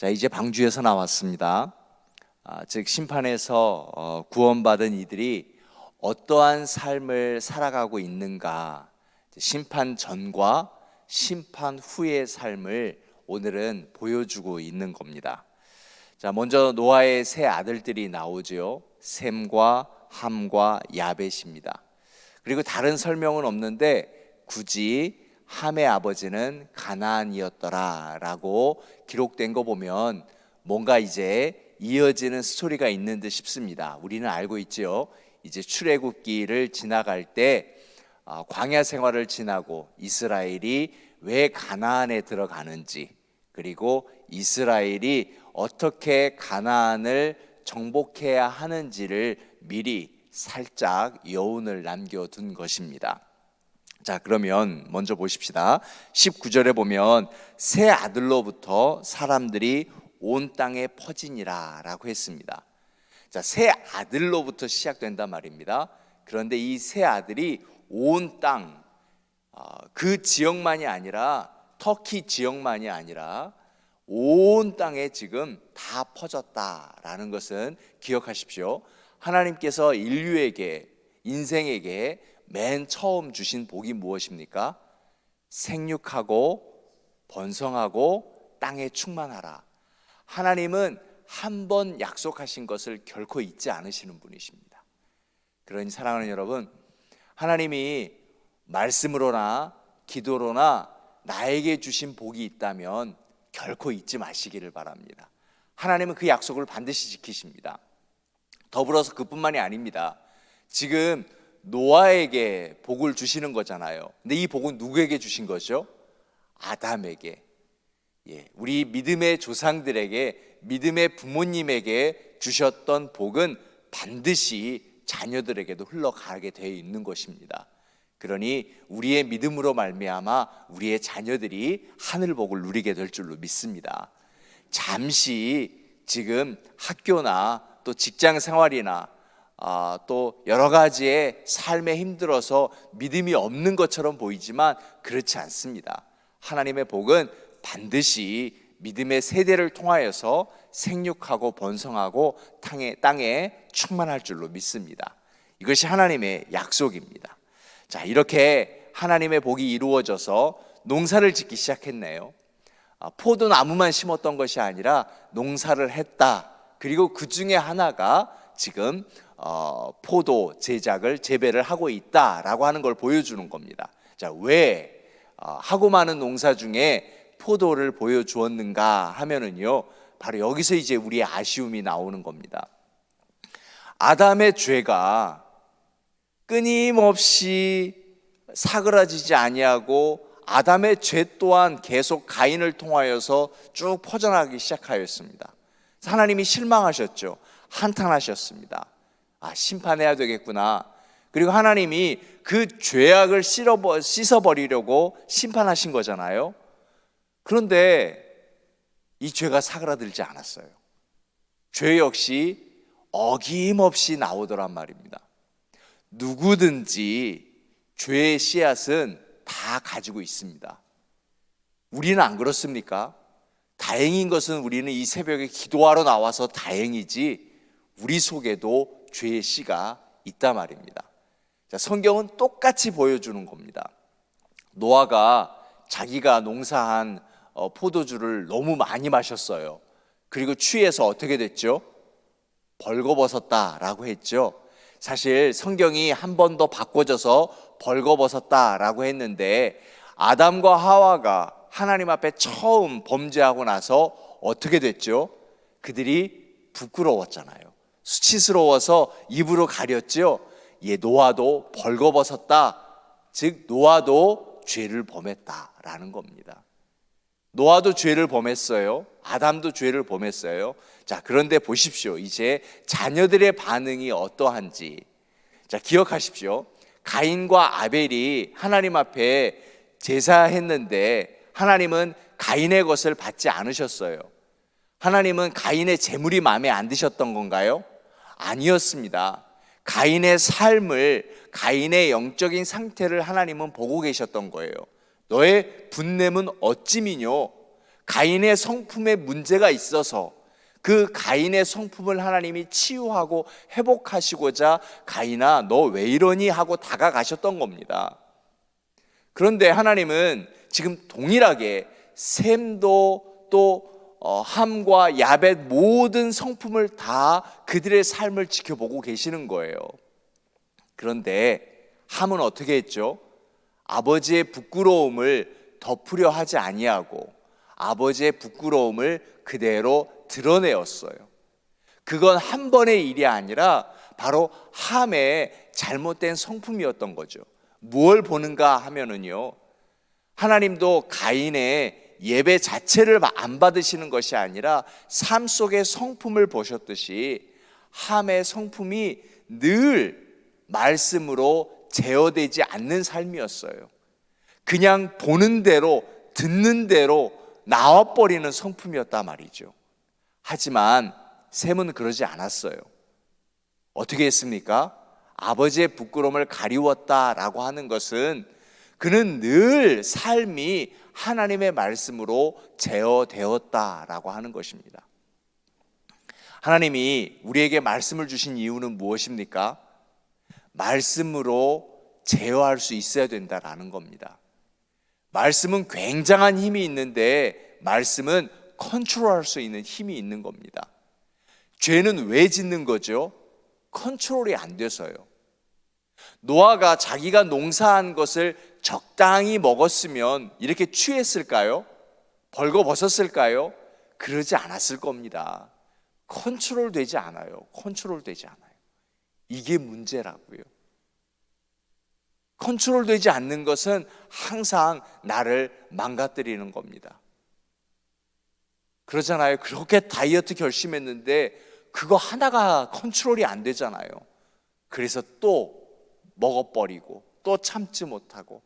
자, 이제 방주에서 나왔습니다. 즉 심판에서 구원받은 이들이 어떠한 삶을 살아가고 있는가, 심판 전과 심판 후의 삶을 오늘은 보여주고 있는 겁니다. 자, 먼저 노아의 세 아들들이 나오죠. 셈과 함과 야벳입니다. 그리고 다른 설명은 없는데 굳이 함의 아버지는 가나안이었더라 라고 기록된 거 보면 뭔가 이제 이어지는 스토리가 있는 듯 싶습니다. 우리는 알고 있죠. 이제 출애굽기를 지나갈 때 광야 생활을 지나고 이스라엘이 왜 가나안에 들어가는지, 그리고 이스라엘이 어떻게 가나안을 정복해야 하는지를 미리 살짝 여운을 남겨둔 것입니다. 자, 그러면 먼저 보십시다. 19절에 보면 세 아들로부터 사람들이 온 땅에 퍼지니라 라고 했습니다. 자, 세 아들로부터 시작된단 말입니다. 그런데 이 세 아들이 온 땅, 그 지역만이 아니라 터키 지역만이 아니라 온 땅에 지금 다 퍼졌다라는 것은 기억하십시오. 하나님께서 인류에게, 인생에게 맨 처음 주신 복이 무엇입니까? 생육하고 번성하고 땅에 충만하라. 하나님은 한 번 약속하신 것을 결코 잊지 않으시는 분이십니다. 그러니 사랑하는 여러분, 하나님이 말씀으로나 기도로나 나에게 주신 복이 있다면 결코 잊지 마시기를 바랍니다. 하나님은 그 약속을 반드시 지키십니다. 더불어서 그뿐만이 아닙니다. 지금 노아에게 복을 주시는 거잖아요. 근데 이 복은 누구에게 주신 거죠? 아담에게. 우리 믿음의 조상들에게, 믿음의 부모님에게 주셨던 복은 반드시 자녀들에게도 흘러가게 되어 있는 것입니다. 그러니 우리의 믿음으로 말미암아 우리의 자녀들이 하늘 복을 누리게 될 줄로 믿습니다. 잠시 지금 학교나 또 직장 생활이나 또 여러 가지의 삶에 힘들어서 믿음이 없는 것처럼 보이지만 그렇지 않습니다. 하나님의 복은 반드시 믿음의 세대를 통하여서 생육하고 번성하고 땅에 충만할 줄로 믿습니다. 이것이 하나님의 약속입니다. 자, 이렇게 하나님의 복이 이루어져서 농사를 짓기 시작했네요. 포도나무만 심었던 것이 아니라 농사를 했다. 그리고 그 중에 하나가 지금 포도 재배를 하고 있다라고 하는 걸 보여주는 겁니다. 자, 왜 하고 많은 농사 중에 포도를 보여주었는가 하면은요, 바로 여기서 이제 우리의 아쉬움이 나오는 겁니다. 아담의 죄가 끊임없이 사그라지지 아니하고 아담의 죄 또한 계속 가인을 통하여서 쭉 퍼져나가기 시작하였습니다. 하나님이 실망하셨죠. 한탄하셨습니다. 심판해야 되겠구나. 그리고 하나님이 그 죄악을 씻어버리려고 심판하신 거잖아요. 그런데 이 죄가 사그라들지 않았어요. 죄 역시 어김없이 나오더란 말입니다. 누구든지 죄의 씨앗은 다 가지고 있습니다. 우리는 안 그렇습니까? 다행인 것은 우리는 이 새벽에 기도하러 나와서 다행이지 우리 속에도 죄의 씨가 있단 말입니다. 자, 성경은 똑같이 보여주는 겁니다. 노아가 자기가 농사한 포도주를 너무 많이 마셨어요. 그리고 취해서 어떻게 됐죠? 벌거벗었다라고 했죠. 사실 성경이 한 번 더 바꿔져서 벌거벗었다라고 했는데 아담과 하와가 하나님 앞에 처음 범죄하고 나서 어떻게 됐죠? 그들이 부끄러웠잖아요. 수치스러워서 입으로 가렸죠. 노아도 벌거벗었다. 즉 노아도 죄를 범했다라는 겁니다. 노아도 죄를 범했어요. 아담도 죄를 범했어요. 자, 그런데 보십시오. 이제 자녀들의 반응이 어떠한지. 자, 기억하십시오. 가인과 아벨이 하나님 앞에 제사했는데 하나님은 가인의 것을 받지 않으셨어요. 하나님은 가인의 재물이 마음에 안 드셨던 건가요? 아니었습니다. 가인의 삶을, 가인의 영적인 상태를 하나님은 보고 계셨던 거예요. 너의 분냄은 어찌미뇨? 가인의 성품에 문제가 있어서 그 가인의 성품을 하나님이 치유하고 회복하시고자 가인아 너 왜 이러니 하고 다가가셨던 겁니다. 그런데 하나님은 지금 동일하게 셈도 또 함과 야벳 모든 성품을 다 그들의 삶을 지켜보고 계시는 거예요. 그런데 함은 어떻게 했죠? 아버지의 부끄러움을 덮으려 하지 아니하고 아버지의 부끄러움을 그대로 드러내었어요. 그건 한 번의 일이 아니라 바로 함의 잘못된 성품이었던 거죠. 무엇을 보는가 하면은요, 하나님도 가인의 예배 자체를 안 받으시는 것이 아니라 삶 속의 성품을 보셨듯이 함의 성품이 늘 말씀으로 제어되지 않는 삶이었어요. 그냥 보는 대로 듣는 대로 나와버리는 성품이었단 말이죠. 하지만 셈은 그러지 않았어요. 어떻게 했습니까? 아버지의 부끄러움을 가리웠다라고 하는 것은 그는 늘 삶이 하나님의 말씀으로 제어되었다라고 하는 것입니다. 하나님이 우리에게 말씀을 주신 이유는 무엇입니까? 말씀으로 제어할 수 있어야 된다라는 겁니다. 말씀은 굉장한 힘이 있는데 말씀은 컨트롤할 수 있는 힘이 있는 겁니다. 죄는 왜 짓는 거죠? 컨트롤이 안 돼서요. 노아가 자기가 농사한 것을 적당히 먹었으면 이렇게 취했을까요? 벌거벗었을까요? 그러지 않았을 겁니다. 컨트롤 되지 않아요. 컨트롤 되지 않아요. 이게 문제라고요. 컨트롤 되지 않는 것은 항상 나를 망가뜨리는 겁니다. 그러잖아요. 그렇게 다이어트 결심했는데 그거 하나가 컨트롤이 안 되잖아요. 그래서 또 먹어버리고 또 참지 못하고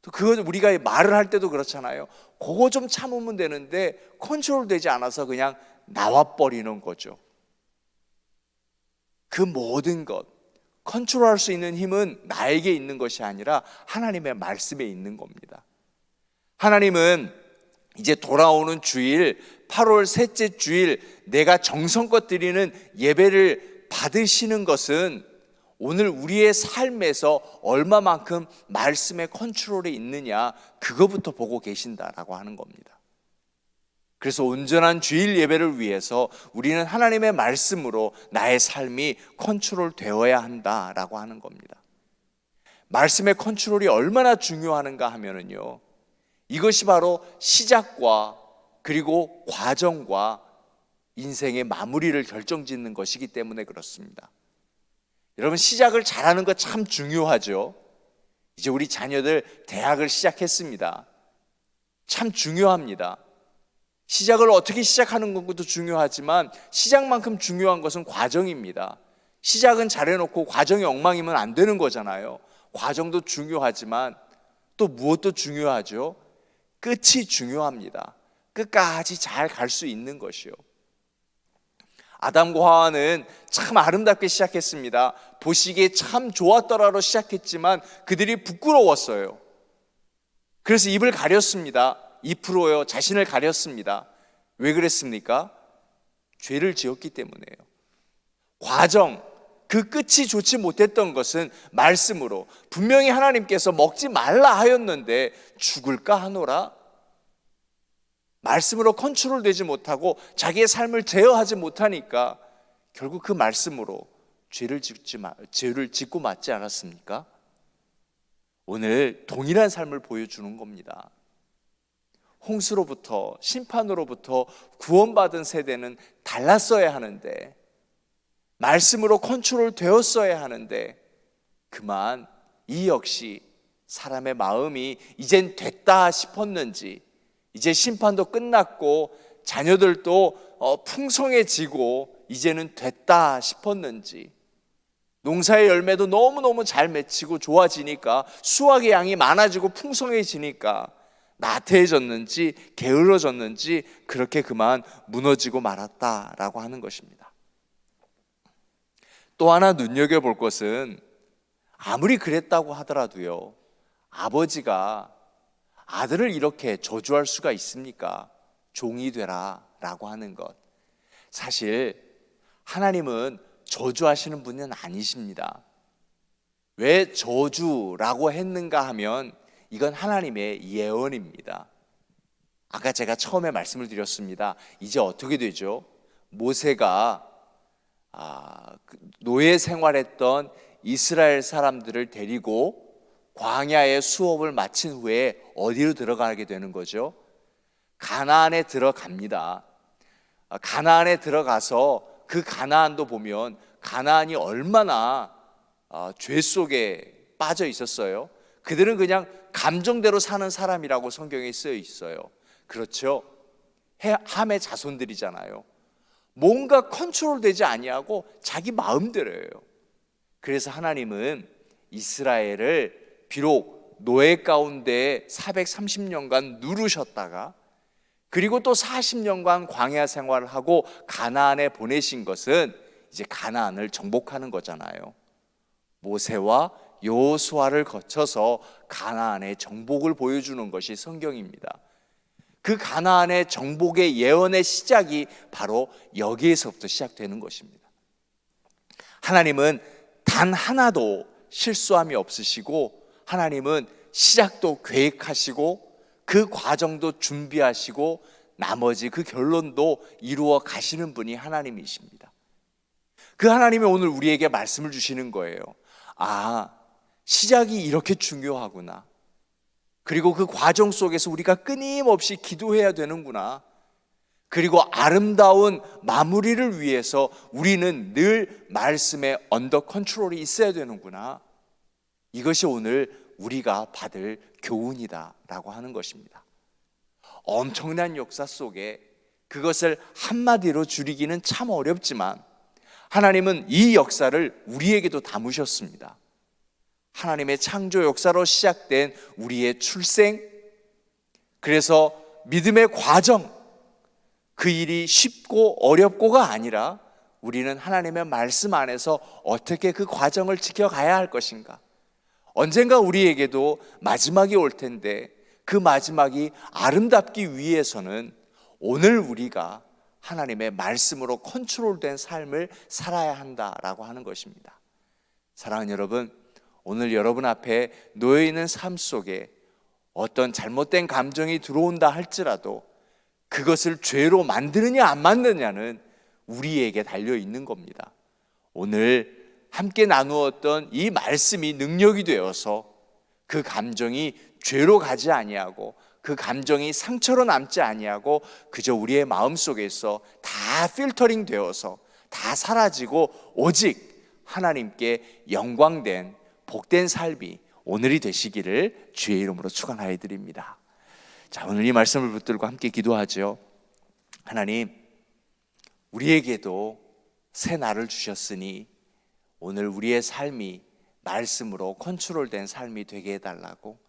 또 그거 우리가 말을 할 때도 그렇잖아요. 그거 좀 참으면 되는데 컨트롤 되지 않아서 그냥 나와버리는 거죠. 그 모든 것 컨트롤할 수 있는 힘은 나에게 있는 것이 아니라 하나님의 말씀에 있는 겁니다. 하나님은 이제 돌아오는 주일 8월 셋째 주일 내가 정성껏 드리는 예배를 받으시는 것은 오늘 우리의 삶에서 얼마만큼 말씀의 컨트롤이 있느냐 그거부터 보고 계신다라고 하는 겁니다. 그래서 온전한 주일 예배를 위해서 우리는 하나님의 말씀으로 나의 삶이 컨트롤 되어야 한다라고 하는 겁니다. 말씀의 컨트롤이 얼마나 중요한가 하면은요, 이것이 바로 시작과 그리고 과정과 인생의 마무리를 결정짓는 것이기 때문에 그렇습니다. 여러분, 시작을 잘하는 거 참 중요하죠. 이제 우리 자녀들 대학을 시작했습니다. 참 중요합니다. 시작을 어떻게 시작하는 것도 중요하지만 시작만큼 중요한 것은 과정입니다. 시작은 잘해놓고 과정이 엉망이면 안 되는 거잖아요. 과정도 중요하지만 또 무엇도 중요하죠? 끝이 중요합니다. 끝까지 잘 갈 수 있는 것이요. 아담과 하와는 참 아름답게 시작했습니다. 보시기에 참 좋았더라로 시작했지만 그들이 부끄러웠어요. 그래서 입을 가렸습니다. 2%요. 자신을 가렸습니다. 왜 그랬습니까? 죄를 지었기 때문에요. 과정, 그 끝이 좋지 못했던 것은 말씀으로 분명히 하나님께서 먹지 말라 하였는데 죽을까 하노라? 말씀으로 컨트롤 되지 못하고 자기의 삶을 제어하지 못하니까 결국 그 말씀으로 죄를 짓고 맞지 않았습니까? 오늘 동일한 삶을 보여주는 겁니다. 홍수로부터 심판으로부터 구원받은 세대는 달랐어야 하는데 말씀으로 컨트롤 되었어야 하는데 그만 이 역시 사람의 마음이 이젠 됐다 싶었는지 이제 심판도 끝났고 자녀들도 풍성해지고 이제는 됐다 싶었는지 농사의 열매도 너무너무 잘 맺히고 좋아지니까 수확의 양이 많아지고 풍성해지니까 나태해졌는지 게을러졌는지 그렇게 그만 무너지고 말았다라고 하는 것입니다. 또 하나 눈여겨볼 것은 아무리 그랬다고 하더라도요, 아버지가 아들을 이렇게 저주할 수가 있습니까? 종이 되라라고 하는 것. 사실 하나님은 저주하시는 분은 아니십니다. 왜 저주라고 했는가 하면 이건 하나님의 예언입니다. 아까 제가 처음에 말씀을 드렸습니다. 이제 어떻게 되죠? 모세가 노예 생활했던 이스라엘 사람들을 데리고 광야의 수업을 마친 후에 어디로 들어가게 되는 거죠? 가나안에 들어갑니다. 가나안에 들어가서 그 가나안도 보면 가나안이 얼마나 죄 속에 빠져 있었어요. 그들은 그냥 감정대로 사는 사람이라고 성경에 쓰여 있어요. 그렇죠? 함의 자손들이잖아요. 뭔가 컨트롤되지 아니하고 자기 마음대로예요. 그래서 하나님은 이스라엘을 비록 노예 가운데 430년간 누르셨다가 그리고 또 40년간 광야 생활을 하고 가나안에 보내신 것은 이제 가나안을 정복하는 거잖아요. 모세와 여호수아를 거쳐서 가나안의 정복을 보여주는 것이 성경입니다. 그 가나안의 정복의 예언의 시작이 바로 여기에서부터 시작되는 것입니다. 하나님은 단 하나도 실수함이 없으시고 하나님은 시작도 계획하시고 그 과정도 준비하시고 나머지 그 결론도 이루어 가시는 분이 하나님이십니다. 그 하나님이 오늘 우리에게 말씀을 주시는 거예요. 시작이 이렇게 중요하구나. 그리고 그 과정 속에서 우리가 끊임없이 기도해야 되는구나. 그리고 아름다운 마무리를 위해서 우리는 늘 말씀의 언더 컨트롤이 있어야 되는구나. 이것이 오늘 우리가 받을 교훈이다라고 하는 것입니다. 엄청난 역사 속에 그것을 한마디로 줄이기는 참 어렵지만 하나님은 이 역사를 우리에게도 담으셨습니다. 하나님의 창조 역사로 시작된 우리의 출생, 그래서 믿음의 과정, 그 일이 쉽고 어렵고가 아니라 우리는 하나님의 말씀 안에서 어떻게 그 과정을 지켜가야 할 것인가. 언젠가 우리에게도 마지막이 올 텐데 그 마지막이 아름답기 위해서는 오늘 우리가 하나님의 말씀으로 컨트롤된 삶을 살아야 한다라고 하는 것입니다. 사랑하는 여러분, 오늘 여러분 앞에 놓여있는 삶 속에 어떤 잘못된 감정이 들어온다 할지라도 그것을 죄로 만드느냐 안 만드느냐는 우리에게 달려있는 겁니다. 오늘 함께 나누었던 이 말씀이 능력이 되어서 그 감정이 죄로 가지 아니하고 그 감정이 상처로 남지 아니하고 그저 우리의 마음속에서 다 필터링 되어서 다 사라지고 오직 하나님께 영광된 복된 삶이 오늘이 되시기를 주의 이름으로 축원하여 드립니다. 자, 오늘 이 말씀을 붙들고 함께 기도하죠. 하나님, 우리에게도 새 날을 주셨으니 오늘 우리의 삶이 말씀으로 컨트롤된 삶이 되게 해달라고,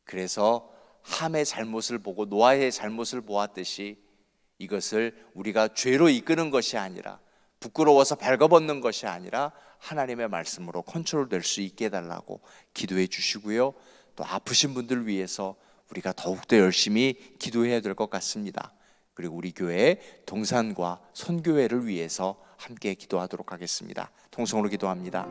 그래서 함의 잘못을 보고 노아의 잘못을 보았듯이 이것을 우리가 죄로 이끄는 것이 아니라 부끄러워서 발가벗는 것이 아니라 하나님의 말씀으로 컨트롤될 수 있게 해달라고 기도해 주시고요. 또 아프신 분들 위해서 우리가 더욱더 열심히 기도해야 될 것 같습니다. 그리고 우리 교회 동산과 선교회를 위해서 함께 기도하도록 하겠습니다. 통성으로 기도합니다.